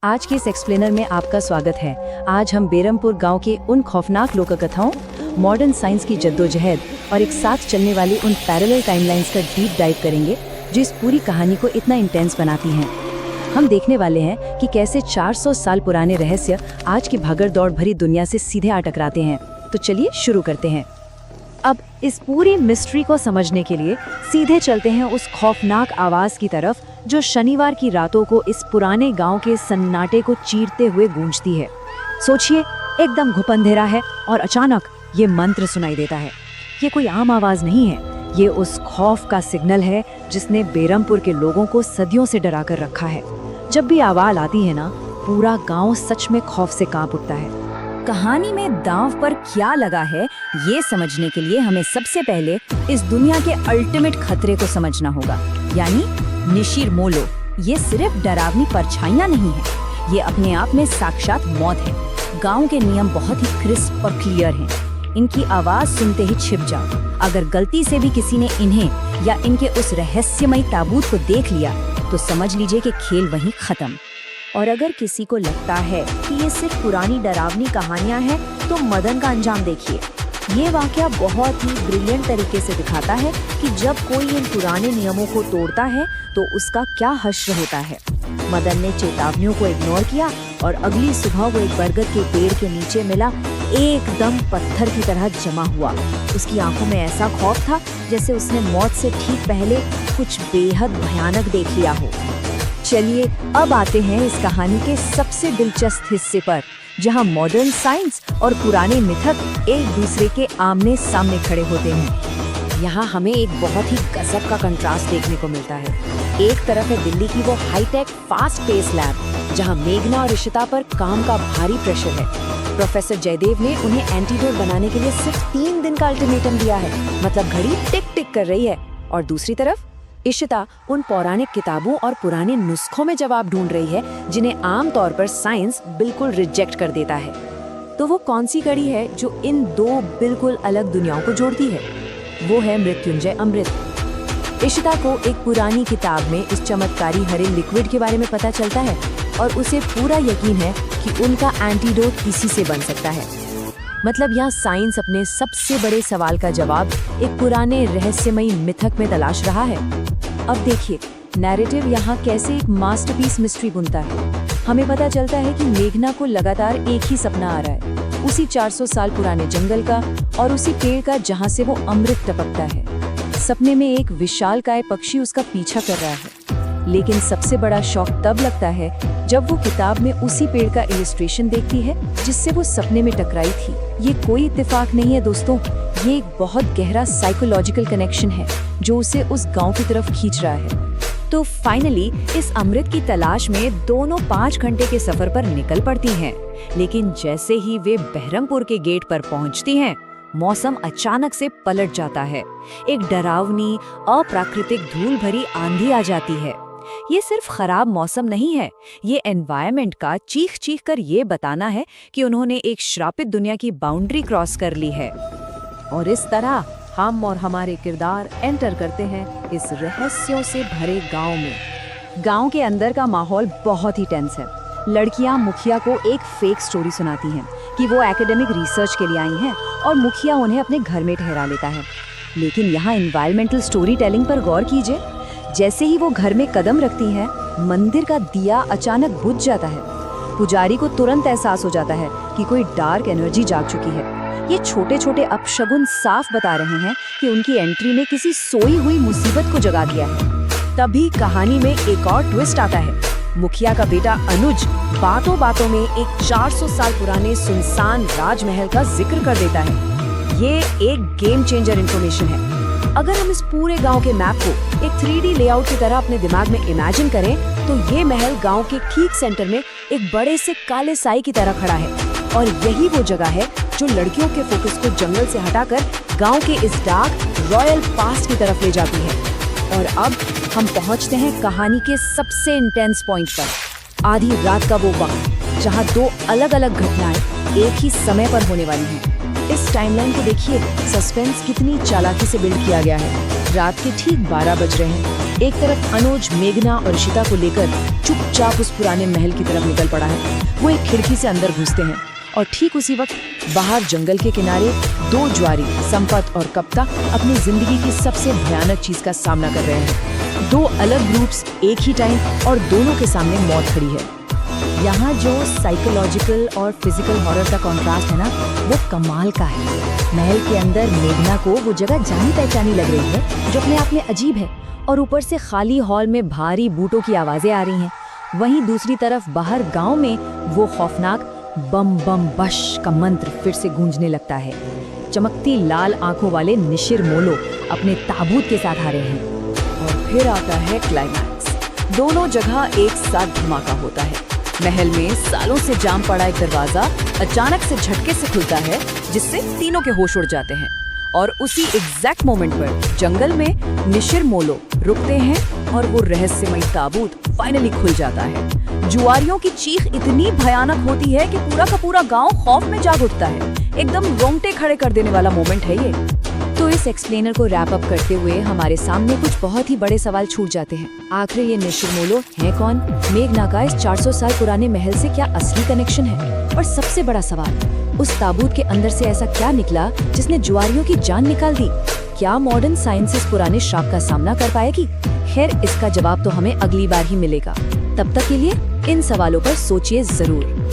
आज के इस एक्सप्लेनर में आपका स्वागत है। आज हम बेरमपुर गांव के उन खौफनाक लोक कथाओं, मॉडर्न साइंस की जद्दोजहद और एक साथ चलने वाली उन पैरेलल टाइमलाइंस का डीप डाइव करेंगे जो इस पूरी कहानी को इतना इंटेंस बनाती हैं। हम देखने वाले हैं कि कैसे 400 साल पुराने रहस्य आज की भागड़ दौड़ भरी दुनिया से सीधे आ टकराते हैं। तो चलिए शुरू करते हैं। अब इस पूरी मिस्ट्री को समझने के लिए सीधे चलते हैं उस खौफनाक आवाज की तरफ जो शनिवार की रातों को इस पुराने गांव के सन्नाटे को चीरते हुए गूंजती है। सोचिए, एकदम घुप अंधेरा है और अचानक ये मंत्र सुनाई देता है। ये कोई आम आवाज नहीं है, ये उस खौफ का सिग्नल है जिसने बेरमपुर के लोगों को सदियों से डरा कर रखा है। जब भी आवाज आती है ना, पूरा गांव सच में खौफ से कांप उठता है। कहानी में दांव पर क्या लगा है, ये समझने के लिए हमें सबसे पहले इस दुनिया के अल्टीमेट खतरे को समझना होगा, यानी निशिर मोलो। ये सिर्फ डरावनी परछाइयां नहीं है, ये अपने आप में साक्षात मौत है। गांव के नियम बहुत ही क्रिस्प और क्लियर हैं। इनकी आवाज सुनते ही छिप जाओ। अगर गलती से भी किसी ने इन्हें या इनके उस रहस्यमयी ताबूत को देख लिया तो समझ लीजिए कि खेल वहीं खत्म। और अगर किसी को लगता है कि ये सिर्फ पुरानी डरावनी कहानियां हैं, तो मदन का अंजाम देखिए। ये वाकया बहुत ही ब्रिलियंट तरीके से दिखाता है कि जब कोई इन पुराने नियमों को तोड़ता है तो उसका क्या हश्र होता है। मदन ने चेतावनियों को इग्नोर किया और अगली सुबह वो एक बरगद के पेड़ के नीचे मिला, एकदम पत्थर की तरह जमा हुआ। उसकी आंखों में ऐसा खौफ था जैसे उसने मौत से ठीक पहले कुछ बेहद भयानक देख लिया हो। चलिए अब आते हैं इस कहानी के सबसे दिलचस्प हिस्से पर, जहां मॉडर्न साइंस और पुराने मिथक एक दूसरे के आमने सामने खड़े होते हैं। यहाँ हमें एक बहुत ही गजब का कंट्रास्ट देखने को मिलता है। एक तरफ है दिल्ली की वो हाईटेक फास्ट पेस लैब, जहाँ मेघना और इशिता पर काम का भारी प्रेशर है। प्रोफेसर जयदेव ने उन्हें एंटीडोट बनाने के लिए सिर्फ 3 दिन का अल्टीमेटम दिया है, मतलब घड़ी टिक टिक कर रही है। और दूसरी तरफ इशिता उन पौराणिक किताबों और पुराने नुस्खों में जवाब ढूंढ रही है जिन्हें आमतौर पर साइंस बिल्कुल रिजेक्ट कर देता है। तो वो कौन सी कड़ी है जो इन दो बिल्कुल अलग दुनियाओं को जोड़ती है? वो है मृत्युंजय अमृत। इशिता को एक पुरानी किताब में इस चमत्कारी हरे लिक्विड के बारे में पता चलता है और उसे पूरा यकीन है कि उनका एंटीडोट इसी से बन सकता है। मतलब यहाँ साइंस अपने सबसे बड़े सवाल का जवाब एक पुराने रहस्यमयी मिथक में तलाश रहा है। अब देखिए, नैरेटिव यहाँ कैसे एक मास्टरपीस मिस्ट्री बुनता है। हमें पता चलता है कि मेघना को लगातार एक ही सपना आ रहा है, उसी 400 साल पुराने जंगल का और उसी पेड़ का जहाँ से वो अमृत टपकता है। सपने में एक विशालकाय पक्षी उसका पीछा कर रहा है, लेकिन सबसे बड़ा शॉक तब लगता है जब वो किताब में उसी पेड़ का इलस्ट्रेशन देखती है जिससे वो सपने में टकराई थी। ये कोई इत्तेफाक नहीं है दोस्तों, ये एक बहुत गहरा साइकोलॉजिकल कनेक्शन है जो उसे उस गांव की तरफ खींच रहा है। तो फाइनली इस अमृत की तलाश में दोनों 5 घंटे के सफर पर निकल पड़ती हैं। लेकिन जैसे ही वे बहरमपुर के गेट पर पहुंचती हैं, मौसम अचानक से पलट जाता है। एक डरावनी, अप्राकृतिक धूल भरी आंधी आ जाती है। ये सिर्फ खराब मौसम नहीं है, ये एनवायरनमेंट का चीख चीख कर ये बताना है कि उन्होंने एक श्रापित दुनिया की बाउंड्री क्रॉस कर ली है। और इस तरह हम और हमारे किरदार एंटर करते हैं इस रहस्यों से भरे गांव में। गांव के अंदर का माहौल बहुत ही टेंस है। लड़कियां मुखिया को एक फेक स्टोरी सुनाती हैं कि वो एकेडमिक रिसर्च के लिए आई हैं और मुखिया उन्हें अपने घर में ठहरा लेता है। लेकिन यहाँ एनवायरमेंटल स्टोरी टेलिंग पर गौर कीजिए। जैसे ही वो घर में कदम रखती हैं, मंदिर का दिया अचानक बुझ जाता है। पुजारी को तुरंत एहसास हो जाता है कि कोई डार्क एनर्जी जाग चुकी है। ये छोटे छोटे अपशगुन साफ बता रहे हैं कि उनकी एंट्री ने किसी सोई हुई मुसीबत को जगा दिया है। तभी कहानी में एक और ट्विस्ट आता है। मुखिया का बेटा अनुज बातों बातों में एक 400 साल पुराने सुनसान राजमहल का जिक्र कर देता है। ये एक गेम चेंजर इंफॉर्मेशन है। अगर हम इस पूरे गांव के मैप को एक 3D लेआउट की तरह अपने दिमाग में इमेजिन करें, तो ये महल गांव के ठीक सेंटर में एक बड़े से काले साई की तरह खड़ा है। और यही वो जगह है जो लड़कियों के फोकस को जंगल से हटाकर गांव के इस डार्क रॉयल पास्ट की तरफ ले जाती है। और अब हम पहुंचते हैं कहानी के सबसे इंटेंस पॉइंट पर। आधी रात का वो वक्त जहां 2 अलग अलग घटनाएं एक ही समय पर होने वाली हैं। इस टाइमलाइन को देखिए, सस्पेंस कितनी चालाकी से बिल्ड किया गया है। रात के ठीक 12 बज रहे हैं। एक तरफ अनुज मेघना और ऋषिता को लेकर चुपचाप उस पुराने महल की तरफ निकल पड़ा है। वो एक खिड़की से अंदर घुसते हैं और ठीक उसी वक्त बाहर जंगल के किनारे दो ज्वारी संपत और कप्ता अपनी जिंदगी की सबसे भयानक चीज का सामना कर रहे हैं। दो अलग ग्रुप्स एक ही टाइम और दोनों के सामने मौत खड़ी है। यहाँ जो साइकोलॉजिकल और फिजिकल हॉरर का कॉन्ट्रास्ट है ना, वो कमाल का है। महल के अंदर मेघना को वो जगह जानी पहचानी लग रही है जो अपने आप में अजीब है, और ऊपर से खाली हॉल में भारी बूटों की आवाजें आ रही हैं। वहीं दूसरी तरफ बाहर गांव में वो खौफनाक बम बम बश का मंत्र फिर से गूंजने लगता है। चमकती लाल आंखों वाले निशिर मोलो अपने ताबूत के साथ आ रहे हैं। और फिर आता है क्लाइमैक्स। दोनों जगह एक साथ धमाका होता है। महल में सालों से जाम पड़ा एक दरवाजा अचानक से झटके से खुलता है, जिससे तीनों के होश उड़ जाते हैं। और उसी एग्जैक्ट मोमेंट पर जंगल में निशिर मोलो रुकते हैं और वो रहस्यमयी ताबूत फाइनली खुल जाता है। जुआरियों की चीख इतनी भयानक होती है कि पूरा का पूरा गांव खौफ में जाग उठता है। एकदम रोंगटे खड़े कर देने वाला मोमेंट है ये। तो इस एक्सप्लेनर को रैप अप करते हुए हमारे सामने कुछ बहुत ही बड़े सवाल छूट जाते हैं। आखिर ये निशिर मोलो है कौन? मेघना का इस 400 साल पुराने महल से क्या असली कनेक्शन है? और सबसे बड़ा सवाल, उस ताबूत के अंदर से ऐसा क्या निकला जिसने जुआरियों की जान निकाल दी? क्या मॉडर्न साइंस इस पुराने श्राप का सामना कर पाएगी? खैर, इसका जवाब तो हमें अगली बार ही मिलेगा। तब तक के लिए इन सवालों पर सोचिए जरूर।